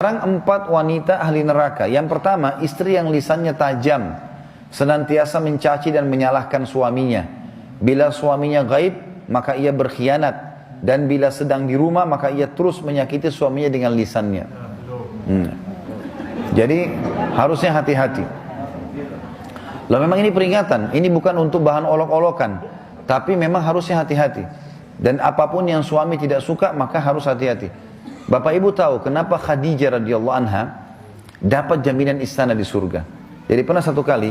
Sekarang 4 wanita ahli neraka. Yang pertama, istri yang lisannya tajam, senantiasa mencaci dan menyalahkan suaminya. Bila suaminya gaib, maka ia berkhianat. Dan bila sedang di rumah, maka ia terus menyakiti suaminya dengan lisannya. Jadi harusnya hati-hati. Lalu memang ini peringatan, ini bukan untuk bahan olok-olokan, tapi memang harusnya hati-hati. Dan apapun yang suami tidak suka, maka harus hati-hati. Bapak Ibu tahu kenapa Khadijah radhiyallahu anha dapat jaminan istana di surga. Jadi pernah satu kali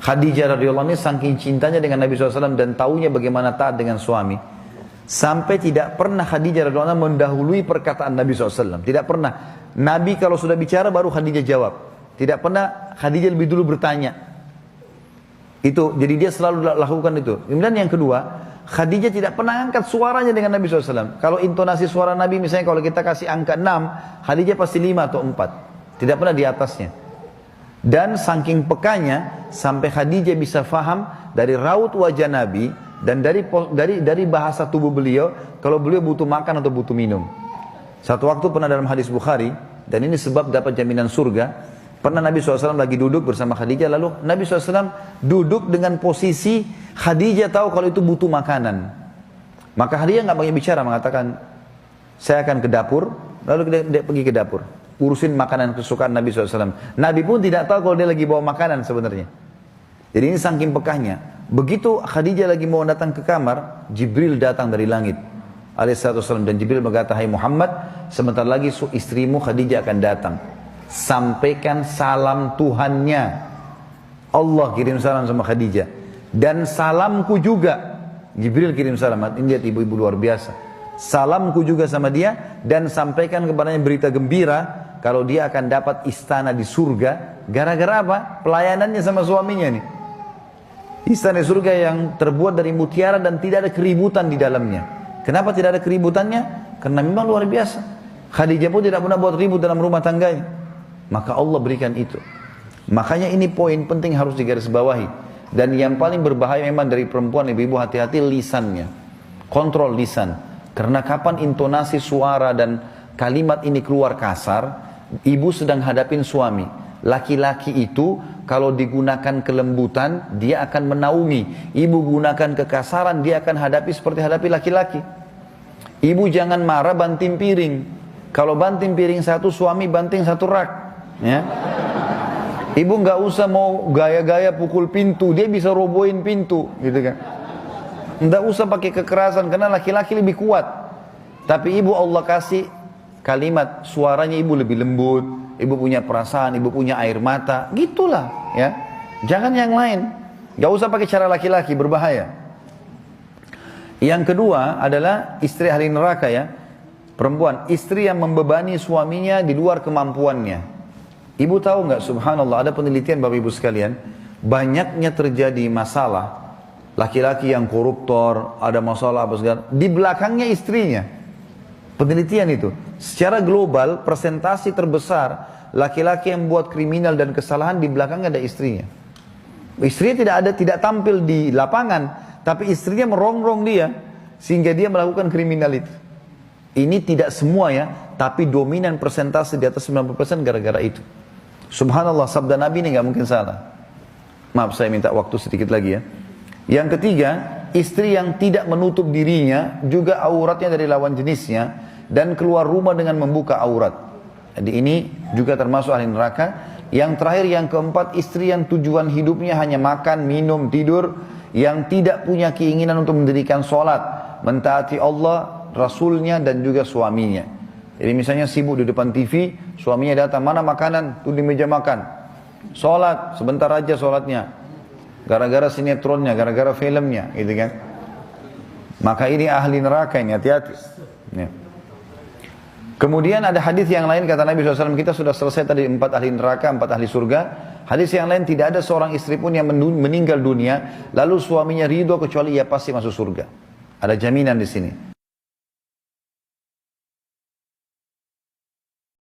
Khadijah radhiyallahu anha saking cintanya dengan Nabi SAW dan taunya bagaimana taat dengan suami, sampai tidak pernah Khadijah radhiyallahu anha mendahului perkataan Nabi SAW. Tidak pernah. Nabi kalau sudah bicara baru Khadijah jawab. Tidak pernah Khadijah lebih dulu bertanya. Itu jadi dia selalu lakukan itu. Kemudian yang kedua, Khadijah tidak pernah angkat suaranya dengan Nabi SAW. Kalau intonasi suara Nabi misalnya kalau kita kasih angka 6, Khadijah pasti 5 atau 4. Tidak pernah di atasnya. Dan saking pekanya sampai Khadijah bisa faham dari raut wajah Nabi dan dari bahasa tubuh beliau kalau beliau butuh makan atau butuh minum. Satu waktu pernah dalam hadis Bukhari, dan ini sebab dapat jaminan surga. Pernah Nabi SAW lagi duduk bersama Khadijah, lalu Nabi SAW duduk dengan posisi Khadijah tahu kalau itu butuh makanan. Maka Khadijah nggak banyak bicara, mengatakan, saya akan ke dapur, lalu dia pergi ke dapur, urusin makanan kesukaan Nabi SAW. Nabi pun tidak tahu kalau dia lagi bawa makanan sebenarnya. Jadi ini saking pekahnya. Begitu Khadijah lagi mau datang ke kamar, Jibril datang dari langit alaihissalam, dan Jibril berkata, hai Muhammad, sebentar lagi istrimu Khadijah akan datang. Sampaikan salam Tuhannya. Allah kirim salam sama Khadijah. Dan salamku juga. Jibril kirim salam. Ini lihat ibu-ibu luar biasa. Salamku juga sama dia. Dan sampaikan kepadanya berita gembira. Kalau dia akan dapat istana di surga. Gara-gara apa? Pelayanannya sama suaminya nih. Istana surga yang terbuat dari mutiara dan tidak ada keributan di dalamnya. Kenapa tidak ada keributannya? Karena memang luar biasa. Khadijah pun tidak pernah buat ribut dalam rumah tangganya. Maka Allah berikan itu. Makanya ini poin penting harus digarisbawahi. Dan yang paling berbahaya memang dari perempuan, ibu-ibu hati-hati lisannya. Kontrol lisan. Karena kapan intonasi suara dan kalimat ini keluar kasar, ibu sedang hadapin suami. Laki-laki itu kalau digunakan kelembutan, dia akan menaungi. Ibu gunakan kekasaran, dia akan hadapi seperti hadapi laki-laki. Ibu jangan marah banting piring. Kalau banting piring satu, suami banting satu rak. Ya. Ibu nggak usah mau gaya-gaya pukul pintu, dia bisa robohin pintu, gitu kan. Nggak usah pakai kekerasan karena laki-laki lebih kuat. Tapi ibu Allah kasih kalimat, suaranya ibu lebih lembut, ibu punya perasaan, ibu punya air mata, gitulah, ya. Jangan yang lain. Nggak usah pakai cara laki-laki, berbahaya. Yang kedua adalah istri ahli neraka, ya. Perempuan, istri yang membebani suaminya di luar kemampuannya. Ibu tahu nggak, subhanallah, ada penelitian Bapak Ibu sekalian, banyaknya terjadi masalah, laki-laki yang koruptor, ada masalah apa segala, di belakangnya istrinya. Penelitian itu, secara global, persentasi terbesar, laki-laki yang buat kriminal dan kesalahan di belakangnya ada istrinya. Istrinya tidak tampil di lapangan, tapi istrinya merongrong dia, sehingga dia melakukan kriminal itu. Ini tidak semua ya, tapi dominan persentase di atas 90% gara-gara itu. Subhanallah, sabda Nabi ini nggak mungkin salah. Maaf, saya minta waktu sedikit lagi ya. Yang ketiga, istri yang tidak menutup dirinya, juga auratnya dari lawan jenisnya, dan keluar rumah dengan membuka aurat. Jadi ini juga termasuk ahli neraka. Yang terakhir, yang keempat, istri yang tujuan hidupnya hanya makan, minum, tidur, yang tidak punya keinginan untuk mendirikan sholat, mentaati Allah, Rasulnya, dan juga suaminya. Jadi misalnya sibuk di depan TV, suaminya datang, mana makanan? Tuh di meja makan. Sholat, sebentar aja sholatnya. Gara-gara sinetronnya, gara-gara filmnya, gitu kan. Maka ini ahli neraka ini, hati-hati. Ya. Kemudian ada hadis yang lain, kata Nabi SAW, kita sudah selesai tadi 4 ahli neraka, 4 ahli surga. Hadis yang lain, tidak ada seorang istri pun yang meninggal dunia, lalu suaminya ridho kecuali ia pasti masuk surga. Ada jaminan di sini.